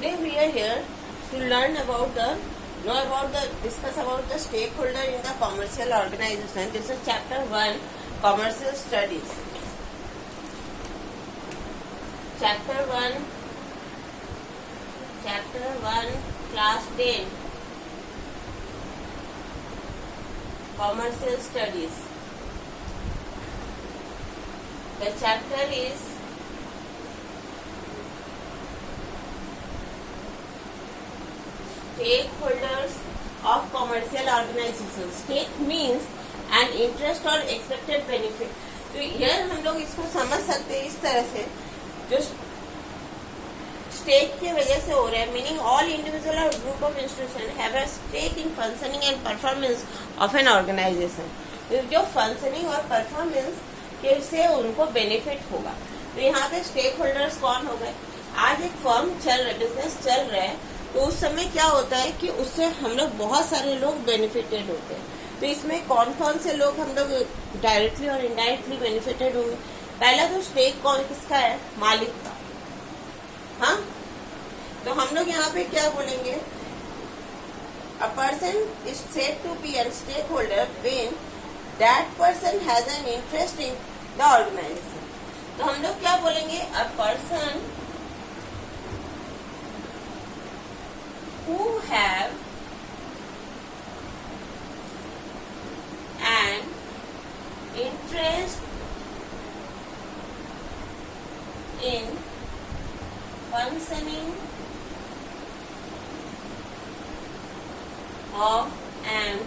Today we are here to learn about discuss about the stakeholder in the commercial organization. This is chapter 1, commercial studies. Chapter 1, class 10, commercial studies. The chapter is stakeholders of commercial organization. Stake means an interest or expected benefit. तो here हम लोग इसको समझ सकते हैं इस तरह से, जो स्टेक की वजह से हो रहा है, मीनिंग ऑल इंडिविजुअल और group of institution have a stake in functioning and performance of an organisation. जो फंक्शनिंग और परफॉर्मेंस के से उनको बेनिफिट होगा. तो यहाँ पे स्टेक होल्डर्स कौन हो गए? आज एक फर्म चल रहा है, बिजनेस चल रहा है, तो उस समय क्या होता है कि उससे हम लोग बहुत सारे लोग बेनिफिटेड होते हैं. तो इसमें कौन कौन से लोग हम लोग डायरेक्टली और इनडायरेक्टली बेनिफिटेड होंगे? पहला तो स्टेक कौन किसका है? मालिक का. हाँ, तो हम लोग यहाँ पे क्या बोलेंगे? A person is said to be an stakeholder when that person has an interest in the organisation. तो हम लोग क्या बोलेंगे? A person who have an interest in functioning of an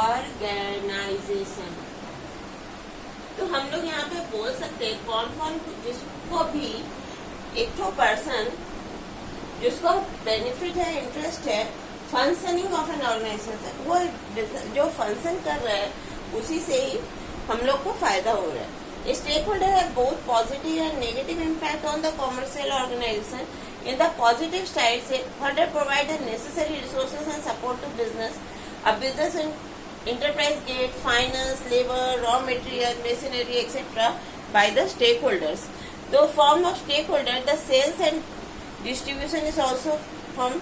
organization. तो हम लोग यहाँ पे बोल सकते हैं कौन कौन जिसको भी एक तो पर्सन जिसको बेनिफिट है, इंटरेस्ट है फंक्शनिंग ऑफ एन ऑर्गेनाइजेशन, वो जो फंक्शन कर रहा है उसी से ही हम लोग को फायदा हो रहा है. स्टेक होल्डर है both positive and negative impact on the commercial organisation. In the positive side से holder provide the necessary resources and support to business. A business enterprise get finance, labor, raw material, machinery, etc. by the stakeholders. The form of stakeholder, the sales and distribution is also from.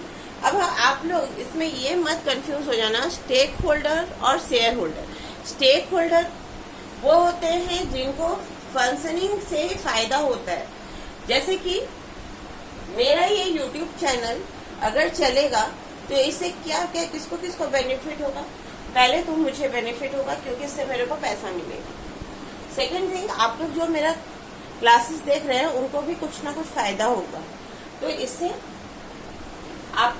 अब आप लोग इसमें ये मत confuse हो जाना stake holder और share holder. Stake holder वो होते हैं जिनको फंक्शनिंग से फायदा होता है. जैसे कि मेरा ये यूट्यूब चैनल अगर चलेगा तो इससे क्या क्या किसको किसको बेनिफिट होगा? पहले तो मुझे बेनिफिट होगा क्योंकि इससे मेरे को पैसा मिलेगा. सेकंड थिंग, आप लोग जो मेरा क्लासेस देख रहे हैं उनको भी कुछ ना कुछ फायदा होगा. तो इससे आप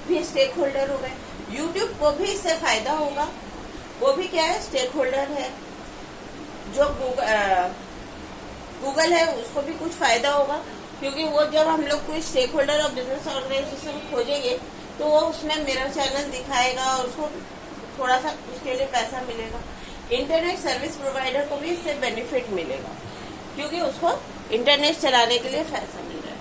भी स्टेक होल्डर हो गए. यूट्यूब को भी इससे फायदा होगा, वो भी क्या है? स्टेक होल्डर है. जो गूगल है उसको भी कुछ फायदा होगा क्योंकि वो जब हम लोग कोई स्टेक होल्डर और बिजनेस ऑर्गेनाइजेशन खोजेंगे तो वो उसमें मेरा चैनल दिखाएगा और उसको थोड़ा सा उसके लिए पैसा मिलेगा. इंटरनेट सर्विस प्रोवाइडर को भी इससे बेनिफिट मिलेगा क्योंकि उसको इंटरनेट चलाने के लिए पैसा मिल रहा है.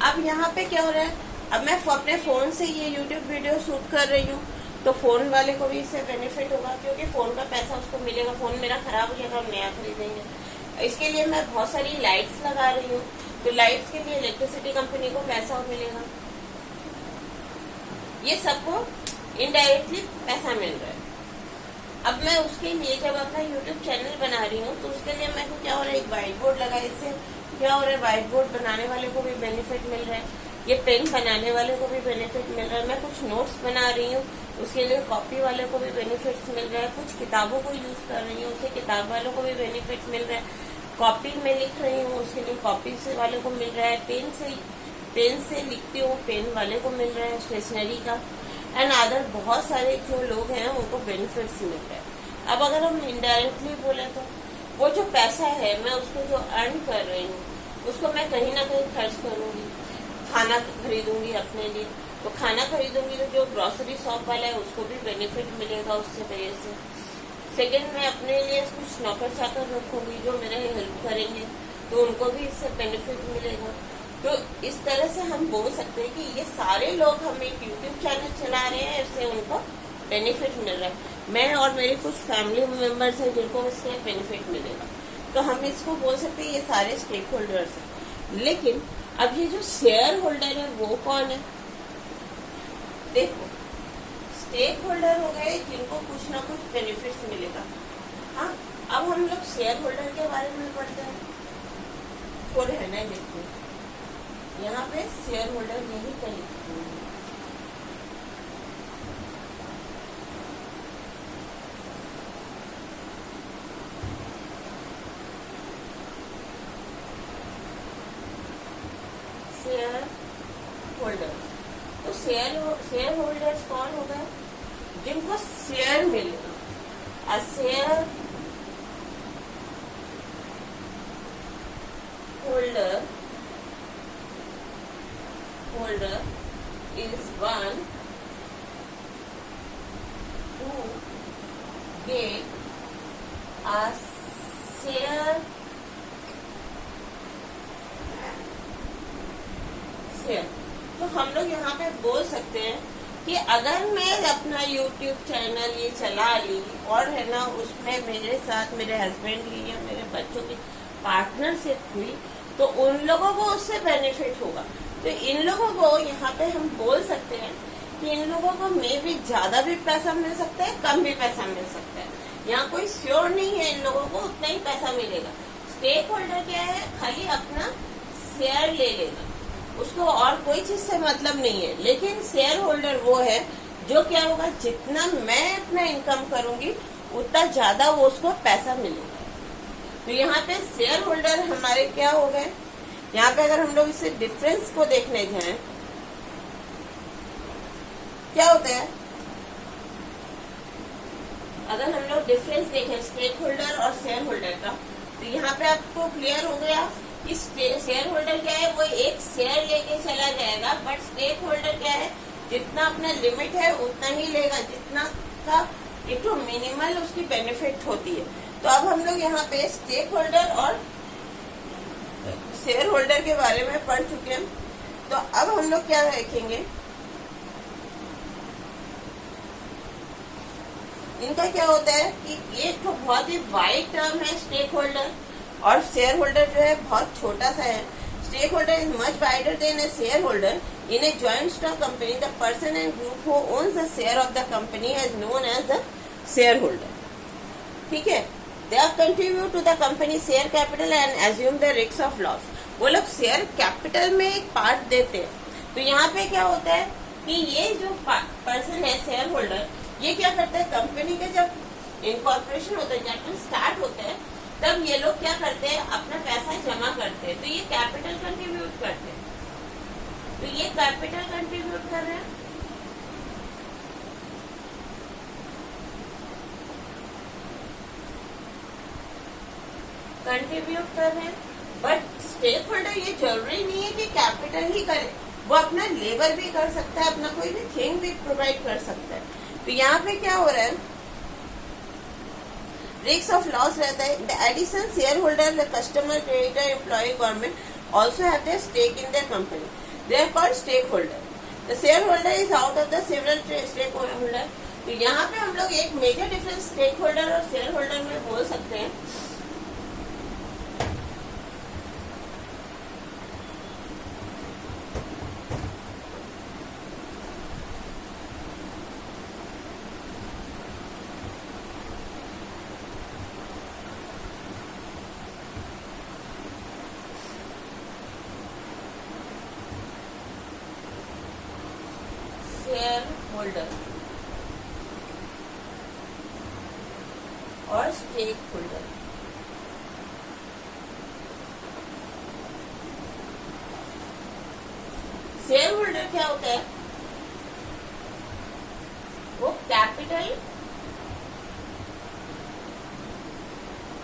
अब यहाँ पे क्या हो रहा है? अब मैं अपने फोन से ये यूट्यूब वीडियो शूट कर रही हूँ तो फोन वाले को भी इससे बेनिफिट होगा क्योंकि फोन का पैसा उसको मिलेगा. फोन मेरा खराब हो जाएगा, हम नया खरीदेंगे. इसके लिए मैं बहुत सारी लाइट्स लगा रही हूँ तो लाइट्स के लिए इलेक्ट्रिसिटी कंपनी को पैसा मिलेगा. ये सबको इनडायरेक्टली पैसा मिल रहा है. अब मैं उसके लिए जब अपना यूट्यूब चैनल बना रही हूँ तो उसके लिए मेरे को क्या हो रहा है? एक व्हाइट बोर्ड लगा. इससे क्या हो रहा है? व्हाइट बोर्ड बनाने वाले को भी बेनिफिट मिल रहा है, ये पेन बनाने वाले को भी बेनिफिट मिल रहा है. मैं कुछ नोट्स बना रही हूँ उसके लिए कॉपी वाले को भी बेनिफिट मिल रहा है. कुछ किताबों को यूज कर रही हूँ उससे किताब वालों को भी बेनिफिट मिल रहा है. कॉपी में लिख रही हूँ उसके लिए कॉपी से वाले को मिल रहा है. पेन से लिखती हूँ पेन वाले को मिल रहा है. स्टेशनरी का एंड अदर बहुत सारे जो लोग हैं उनको बेनिफिट्स मिल रहे हैं. अब अगर हम इनडायरेक्टली बोले तो वो जो पैसा है मैं उसको जो अर्न कर रही हूँ उसको मैं कहीं ना कहीं खर्च करूंगी. खाना खरीदूंगी अपने लिए, तो खाना खरीदूंगी तो जो ग्रोसरी शॉप वाला है उसको भी बेनिफिट मिलेगा उससे वजह से. सेकेंड, मैं अपने लिए कुछ नौकर चाकर रखूंगी जो मेरे हेल्प करेंगे तो उनको भी इससे बेनिफिट मिलेगा. तो इस तरह से हम बोल सकते हैं कि ये सारे लोग हम एक यूट्यूब चैनल चला रहे हैं, इससे उनको बेनिफिट मिल रहा है. मैं और मेरे कुछ फैमिली मेंबर्स हैं जिनको इससे बेनिफिट मिलेगा. तो हम इसको बोल सकते हैं ये सारे स्टेक होल्डर्स हैं। लेकिन अब ये जो शेयर होल्डर है वो कौन है? देखो, स्टेक होल्डर हो गए जिनको कुछ ना कुछ बेनिफिट्स मिलेगा। हाँ, अब हम लोग शेयर होल्डर के बारे में पढ़ते हैं, इसको रहने देखते हैं। यहाँ पे शेयर होल्डर यही पे लिखते हैं। शेयर होल्डर, तो शेयर होल्डर्स कौन हो गए? जिनको शेयर मिलेगा। Share holder is one who get a share तो हम लोग यहाँ पे बोल सकते हैं कि अगर मैं अपना YouTube चैनल ये चला ली और है ना उसमें मेरे साथ मेरे हस्बैंड की या मेरे बच्चों की पार्टनरशिप हुई तो उन लोगों को उससे बेनिफिट होगा। तो इन लोगों को यहाँ पे हम बोल सकते हैं कि इन लोगों को मे भी ज्यादा भी पैसा मिल सकता है, कम भी पैसा मिल सकता है। यहाँ कोई श्योर नहीं है, इन लोगों को उतना ही पैसा मिलेगा। स्टेक होल्डर क्या है? खाली अपना शेयर ले लेगा, उसको और कोई चीज से मतलब नहीं है। लेकिन शेयर होल्डर वो है जो क्या होगा, जितना मैं अपना इनकम करूंगी उतना ज्यादा वो उसको पैसा मिलेगा। तो यहाँ पे शेयर होल्डर हमारे क्या हो गए? यहाँ पे अगर हम लोग इसे डिफरेंस को देखने जाएं, क्या होता है? अगर हम लोग डिफरेंस देखें स्टेक होल्डर और शेयर होल्डर का, तो यहाँ पे आपको क्लियर हो गया कि शेयर होल्डर क्या है? वो एक शेयर लेके चला जाएगा, बट स्टेक होल्डर क्या है? जितना अपना लिमिट है उतना ही लेगा, जितना का एक तो मिनिमल उसकी बेनिफिट होती है। तो अब हम लोग यहाँ पे स्टेक होल्डर और शेयर होल्डर के बारे में पढ़ चुके हैं। तो अब हम लोग क्या देखेंगे, इनका क्या होता है कि ये तो बहुत ही वाइड टर्म है स्टेक होल्डर, और शेयर होल्डर जो है बहुत छोटा सा है। Stakeholder is much wider than a shareholder. In a joint stock company the person and group who owns the share of the company is known as the shareholder. ठीक है, they are contribute to the company share capital and assume the risk of loss. वो लोग share capital में एक part देते हैं। तो यहाँ पे क्या होता है कि ये जो पर्सन है शेयर होल्डर, ये क्या करता है, कंपनी का जब इनकॉर्पोरेशन होता है, जब स्टार्ट होता है, तब ये लोग क्या करते हैं, अपना पैसा जमा करते हैं। तो ये कैपिटल कंट्रीब्यूट करते हैं। तो ये कैपिटल कंट्रीब्यूट कर रहे हैं। कंट्रीब्यूट कर रहे हैं, बट स्टेक होल्डर ये जरूरी नहीं है कि कैपिटल ही करे, वो अपना लेबर भी कर सकता है, अपना कोई भी थिंग भी प्रोवाइड कर सकता है। तो यहाँ पे क्या हो रहा है, रिस्क ऑफ लॉस रहता है। The addition shareholder, the customer, creditor, employ, government also have their stake in their company, they are called stakeholder. The shareholder is out of the several stakeholder. तो यहाँ पे हम लोग एक major difference stakeholder और shareholder में बोल सकते हैं। शेयर होल्डर और स्टेक होल्डर। शेयर होल्डर क्या होता है, वो कैपिटल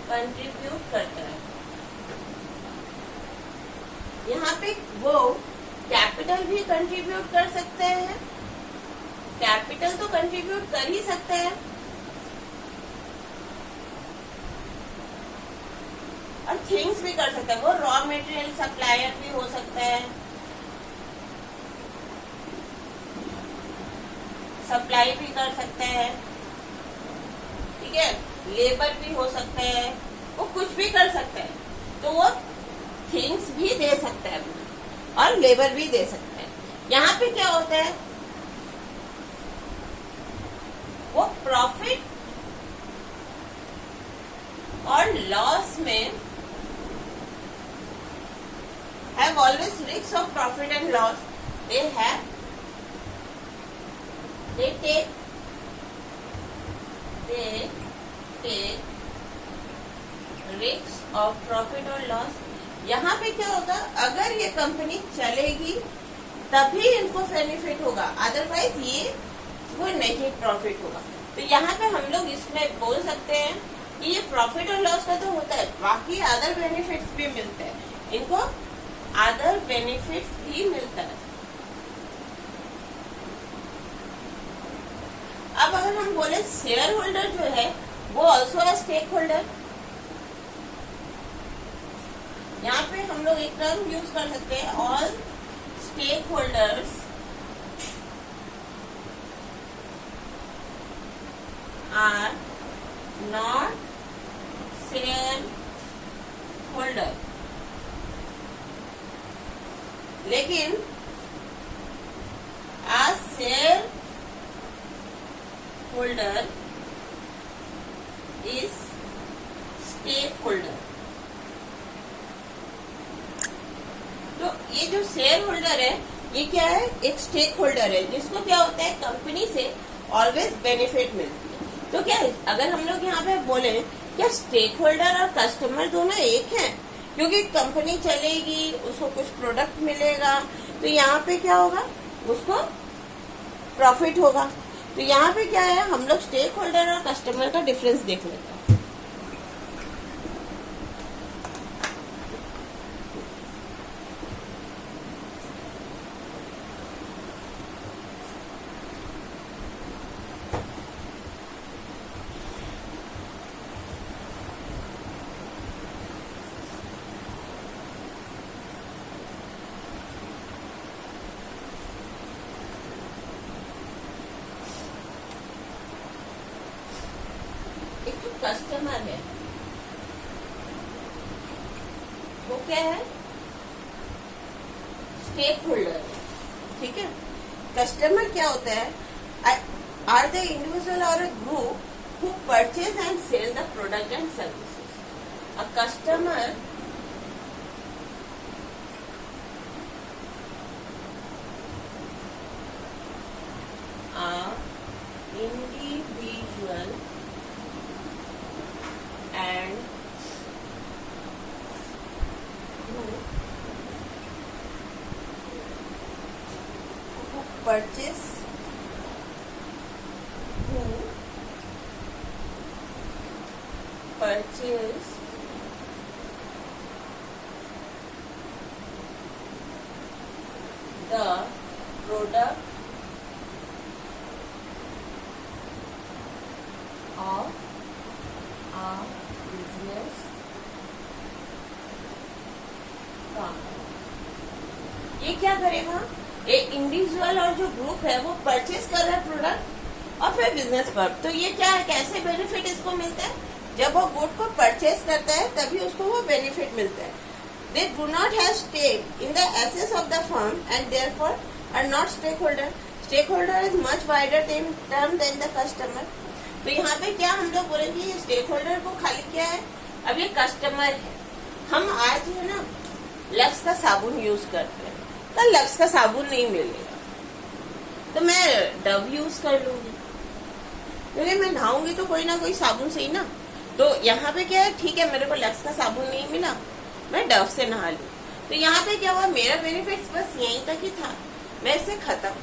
कंट्रीब्यूट करता है। यहाँ पे वो कैपिटल भी कंट्रीब्यूट कर सकते हैं, कैपिटल तो कंट्रीब्यूट कर ही सकते हैं, और थिंग्स भी कर सकते हैं। वो रॉ मटेरियल सप्लायर भी हो सकता है, सप्लाई भी कर सकते हैं, ठीक है, लेबर भी हो सकते हैं, वो कुछ भी कर सकता है, तो वो थिंग्स भी दे सकता है और लेबर भी दे सकता है। यहाँ पे क्या होता है, वो प्रॉफिट और लॉस में have always risks of profit and loss. They take risks of profit और लॉस। यहाँ पे क्या होगा, अगर ये कंपनी चलेगी तभी इनको बेनिफिट होगा, अदरवाइज ये वो नहीं प्रॉफिट होगा। तो यहाँ पे हम लोग इसमें बोल सकते हैं कि ये प्रॉफिट और लॉस का तो होता है, बाकी अदर बेनिफिट्स भी मिलते हैं, इनको अदर बेनिफिट्स भी मिलता है। अब अगर हम बोले शेयर होल्डर जो है वो ऑल्सो है स्टेक होल्डर, यहाँ पे हम लोग एक टर्म यूज कर सकते हैं, all stakeholders are not shareholder. लेकिन आज shareholder is stakeholder. तो ये जो शेयर होल्डर है ये क्या है, एक स्टेक होल्डर है, जिसको क्या होता है, कंपनी से ऑलवेज बेनिफिट मिलती है। तो क्या है, अगर हम लोग यहाँ पे बोले क्या स्टेक होल्डर और कस्टमर दोनों एक हैं, क्योंकि कंपनी चलेगी, उसको कुछ प्रोडक्ट मिलेगा, तो यहाँ पे क्या होगा, उसको प्रॉफिट होगा। तो यहाँ पे क्या है, हम लोग स्टेक होल्डर और कस्टमर का डिफरेंस देख लेते हैं। कस्टमर है वो क्या है, स्टेक होल्डर है, ठीक है। कस्टमर क्या होता है, आर द इंडिविजुअल और a group who purchase and sell the product and services. A customer individual and who purchase the product of a business ये क्या करेगा, एक इंडिविजुअल और जो ग्रुप है वो परचेज कर रहा है प्रोडक्ट और फिर बिजनेस पर। तो ये क्या है, कैसे बेनिफिट इसको मिलता है, जब वो गुड को परचेज करता है तभी उसको वो बेनिफिट मिलता है। They do not have stake in the assets of the firm and therefore are not stakeholder. Stakeholder is much wider term than the customer. तो यहाँ पे क्या हम लोग बोलेंगे, ये स्टेक होल्डर को खाली क्या है, अब ये कस्टमर है। हम आज है ना लक्स का साबुन यूज करते हैं, कल लक्स का साबुन नहीं मिलेगा तो मैं डव यूज कर लूंगी, क्योंकि मैं नहाऊंगी तो कोई ना कोई साबुन से ही ना। तो यहाँ पे क्या है, ठीक है मेरे को लक्स का साबुन नहीं मिला, मैं डव से नहा लूं। तो यहाँ पे क्या हुआ, मेरा बेनिफिट बस यहीं तक ही था, मैं इससे खत्म,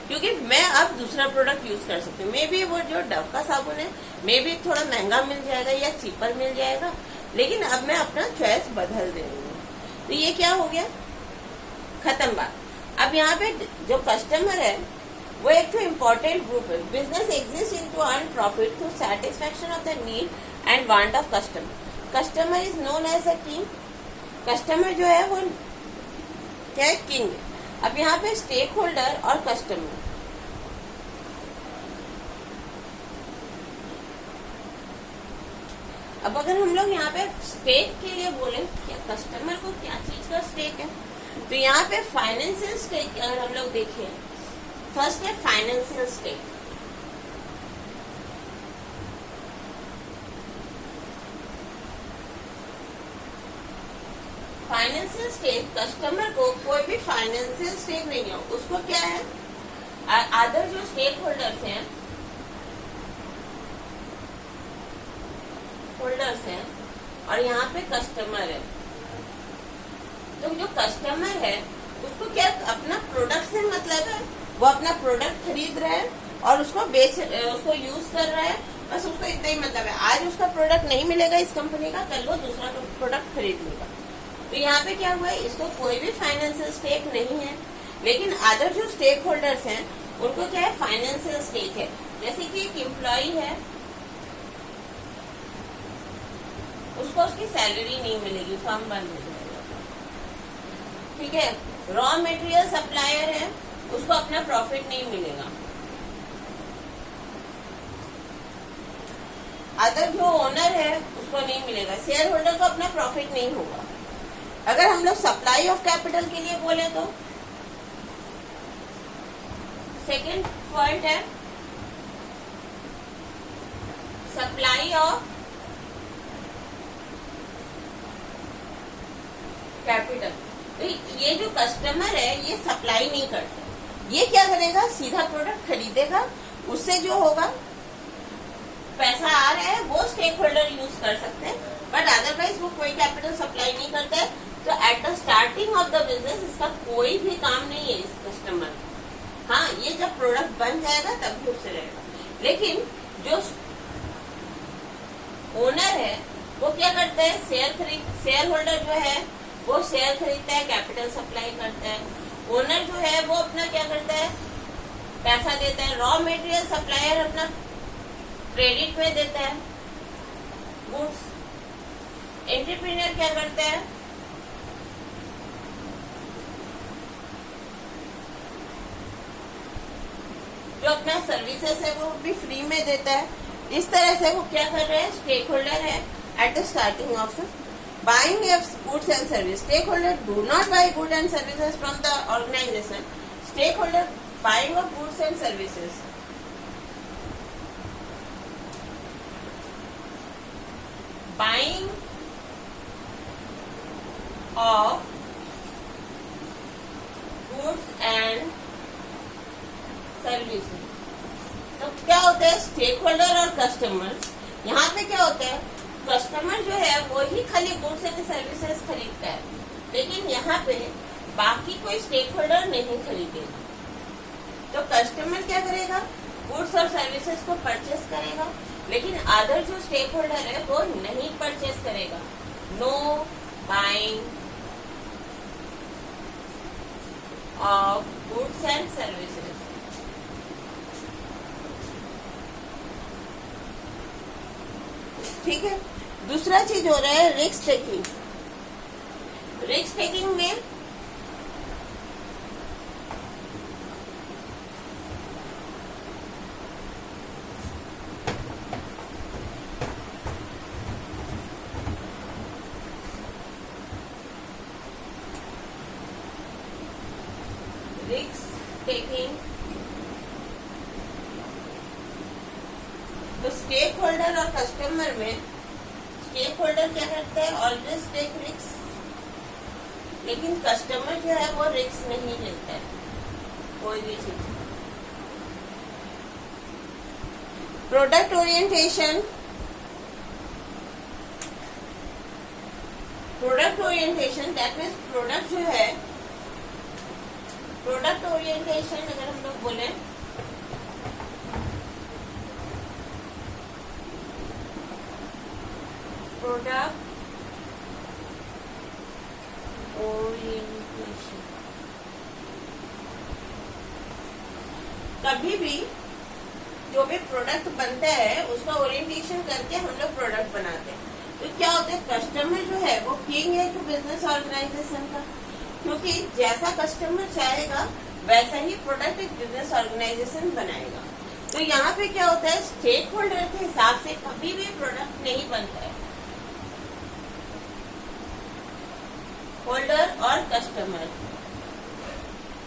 क्योंकि मैं अब दूसरा प्रोडक्ट यूज कर सकती हूँ। मे बी वो जो डव का साबुन है मे बी थोड़ा महंगा मिल जाएगा या चीपर मिल जाएगा, लेकिन अब मैं अपना चॉइस बदल दे रही हूँ। तो ये क्या हो गया, खत्म बात। अब यहाँ पे जो कस्टमर है वो एक तो इम्पोर्टेंट ग्रुप है। Business exist in to earn profit through satisfaction of the need and want of customer. Customer is known as a king. Customer जो है वो क्या है, किंग है। अब यहाँ पे स्टेक होल्डर और कस्टमर, अब अगर हम लोग यहाँ पे स्टेक के लिए बोले कि कस्टमर को क्या चीज का स्टेक है, तो यहाँ पे फाइनेंशियल स्टेक अगर हम लोग देखें, फर्स्ट है financial stake. Financial stake, customer को कोई भी फाइनेंशियल स्टेक नहीं है, उसको क्या है, अदर जो स्टेक होल्डर्स हैं और यहाँ पे कस्टमर है। तो जो कस्टमर है उसको क्या अपना प्रोडक्ट से मतलब है, वो अपना प्रोडक्ट खरीद रहा है और उसको उसको यूज कर रहा है, बस उसको इतना ही मतलब है। आज उसका प्रोडक्ट नहीं मिलेगा इस कंपनी का, कल वो दूसरा प्रोडक्ट खरीद लेगा। तो यहाँ पे क्या हुआ है, इसको कोई भी फाइनेंशियल स्टेक नहीं है, लेकिन अदर जो स्टेक होल्डर्स हैं उनको क्या है, फाइनेंशियल स्टेक है। जैसे कि एक एम्प्लॉय है, उसको उसकी सैलरी नहीं मिलेगी, फर्म बंद हो जाएगा, ठीक है। रॉ मटेरियल सप्लायर है, उसको अपना प्रॉफिट नहीं मिलेगा। अदर जो ओनर है उसको नहीं मिलेगा, शेयर होल्डर को अपना प्रॉफिट नहीं होगा। अगर हम लोग सप्लाई ऑफ कैपिटल के लिए बोले तो सेकेंड पॉइंट है सप्लाई ऑफ कैपिटल। तो ये जो कस्टमर है ये सप्लाई नहीं करता, ये क्या करेगा, सीधा प्रोडक्ट खरीदेगा, उससे जो होगा पैसा आ रहा है वो स्टेक होल्डर यूज कर सकते हैं, बट अदरवाइज वो कोई कैपिटल सप्लाई नहीं करता है। तो at the starting of the business इसका कोई भी काम नहीं है इस कस्टमर का। हाँ, ये जब प्रोडक्ट बन जाएगा तब भी उससे रहेगा। लेकिन जो ओनर है वो क्या करता है, शेयर होल्डर जो है वो शेयर खरीदता है, कैपिटल सप्लाई करता है। ओनर जो है वो अपना क्या करता है, पैसा देता है। रॉ मटेरियल सप्लायर अपना क्रेडिट में देता है गुड्स। एंटरप्रेन्योर क्या करता है, जो अपना सर्विसेज है वो भी फ्री में देता है। इस तरह से वो क्या कर रहे हैं, स्टेक होल्डर है at the starting of the buying of goods and services. Stakeholder do not buy goods and services from the organization. Stakeholder buying of goods and services. Buying of goods and services. तो क्या होता है, stakeholder और customer, यहाँ पे क्या होता है, कस्टमर जो है वो ही खाली गुड्स एंड सर्विसेज खरीदता है, लेकिन यहाँ पे बाकी कोई स्टेक होल्डर नहीं खरीदेगा। तो कस्टमर क्या करेगा, गुड्स और सर्विसेज को परचेस करेगा, लेकिन अदर जो स्टेक होल्डर है वो नहीं परचेस करेगा। Know buying of goods and services. ठीक है। दूसरा चीज हो रहा है रिस्क टेकिंग। रिस्क टेकिंग में तो स्टेक होल्डर और कस्टमर में स्टेक होल्डर क्या करता है, ऑलवेज टेक रिस्क, लेकिन कस्टमर जो है वो रिस्क नहीं लेता है कोई भी चीज। Product orientation, that means product जो है, प्रोडक्ट ओरिएंटेशन अगर हम लोग बोले प्रोडक्ट ओरिएंटेशन, कभी भी जो भी प्रोडक्ट बनता है उसका ओरिएंटेशन करके हम लोग प्रोडक्ट बनाते हैं। तो क्या होता है, कस्टमर जो है वो किंग है कि बिजनेस ऑर्गेनाइजेशन का, क्योंकि जैसा कस्टमर चाहेगा वैसा ही प्रोडक्ट एक बिजनेस ऑर्गेनाइजेशन बनाएगा। तो यहाँ पे क्या होता है, स्टेक होल्डर के हिसाब से कभी भी प्रोडक्ट नहीं बनता है। होल्डर और कस्टमर।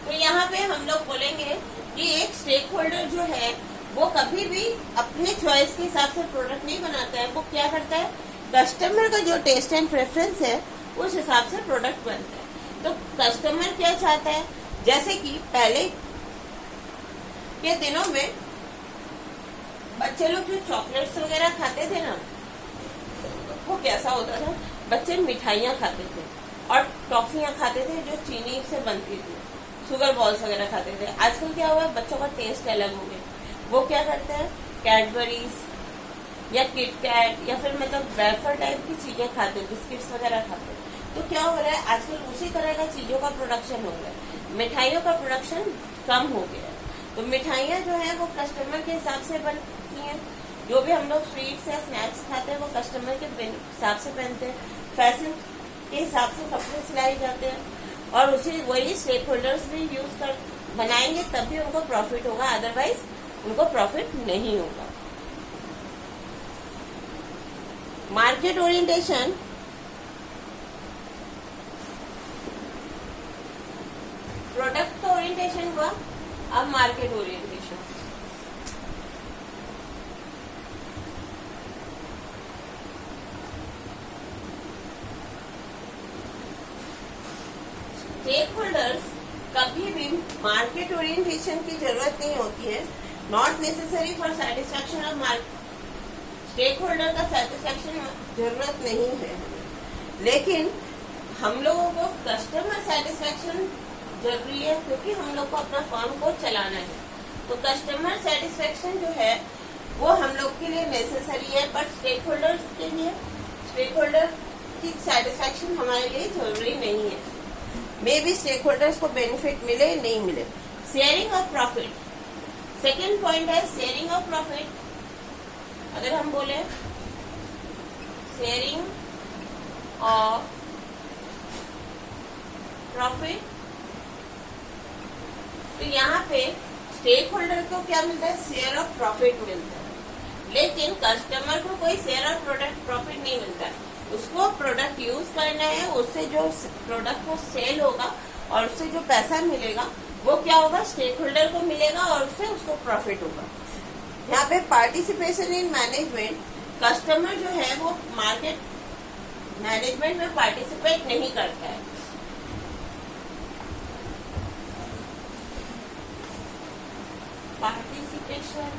तो यहाँ पे हम लोग बोलेंगे कि एक स्टेक होल्डर जो है वो कभी भी अपने चॉइस के हिसाब से प्रोडक्ट नहीं बनाता है, वो क्या करता है, कस्टमर का जो टेस्ट एंड प्रेफरेंस है उस हिसाब से प्रोडक्ट बनता है। तो कस्टमर क्या चाहता है, जैसे कि पहले के दिनों में बच्चे लोग जो चॉकलेट्स वगैरह खाते थे ना, वो कैसा होता था, बच्चे मिठाइयाँ खाते थे और टॉफियाँ खाते थे जो चीनी से बनती थी, शुगर बॉल्स वगैरह खाते थे। आजकल क्या हुआ है, बच्चों का टेस्ट अलग हो गया, वो क्या करते हैं, कैडबरीज या किटकैट या फिर मतलब वेफर टाइप की चीजें खाते हैं, बिस्किट्स वगैरह खाते हैं। तो क्या हो रहा है, आजकल उसी तरह का चीजों का प्रोडक्शन हो रहा है, मिठाइयों का प्रोडक्शन कम हो गया है। तो मिठाइयाँ जो है वो कस्टमर के हिसाब से बनती हैं, जो भी हम लोग स्वीट्स या स्नैक्स खाते हैं वो कस्टमर के हिसाब से पहनते हैं, फैशन के हिसाब से कपड़े सिलाए जाते हैं और उसी वही स्टेक होल्डर्स भी यूज कर बनाएंगे, तब भी उनको प्रॉफिट होगा, अदरवाइज उनको प्रॉफिट नहीं होगा। मार्केट ओरिएंटेशन, प्रोडक्ट का ओरिएंटेशन हुआ, अब मार्केट ओरिएंटेशन। स्टेक होल्डर्स कभी भी मार्केट ओरिएंटेशन की जरूरत नहीं होती है, not necessary for satisfaction of market. Stakeholder का सेटिस्फैक्शन जरूरत नहीं है, लेकिन हम लोगों को कस्टमर सेटिस्फैक्शन जरूरी है, क्योंकि हम लोग को अपना फर्म को चलाना है। तो कस्टमर सेटिस्फैक्शन जो है वो हम लोग के लिए नेसेसरी है, बट स्टेक होल्डर्स के लिए स्टेक होल्डर की सेटिस्फैक्शन हमारे लिए जरूरी नहीं है। मे बी स्टेक होल्डर्स को बेनिफिट मिले नहीं मिले। Sharing of profit, second point है शेयरिंग ऑफ प्रॉफिट। अगर हम बोले शेयरिंग ऑफ प्रॉफिट, तो यहाँ पे स्टेक होल्डर को क्या मिलता है, शेयर ऑफ प्रॉफिट मिलता है, लेकिन कस्टमर को कोई शेयर ऑफ प्रोडक्ट प्रॉफिट नहीं मिलता है। उसको प्रोडक्ट यूज करना है, उससे जो प्रोडक्ट को सेल होगा और उससे जो पैसा मिलेगा वो क्या होगा, स्टेक होल्डर को मिलेगा और उससे उसको प्रॉफिट होगा। यहाँ पे पार्टिसिपेशन इन मैनेजमेंट, कस्टमर जो है वो मार्केट मैनेजमेंट में पार्टिसिपेट नहीं करता है। पार्टिसिपेशन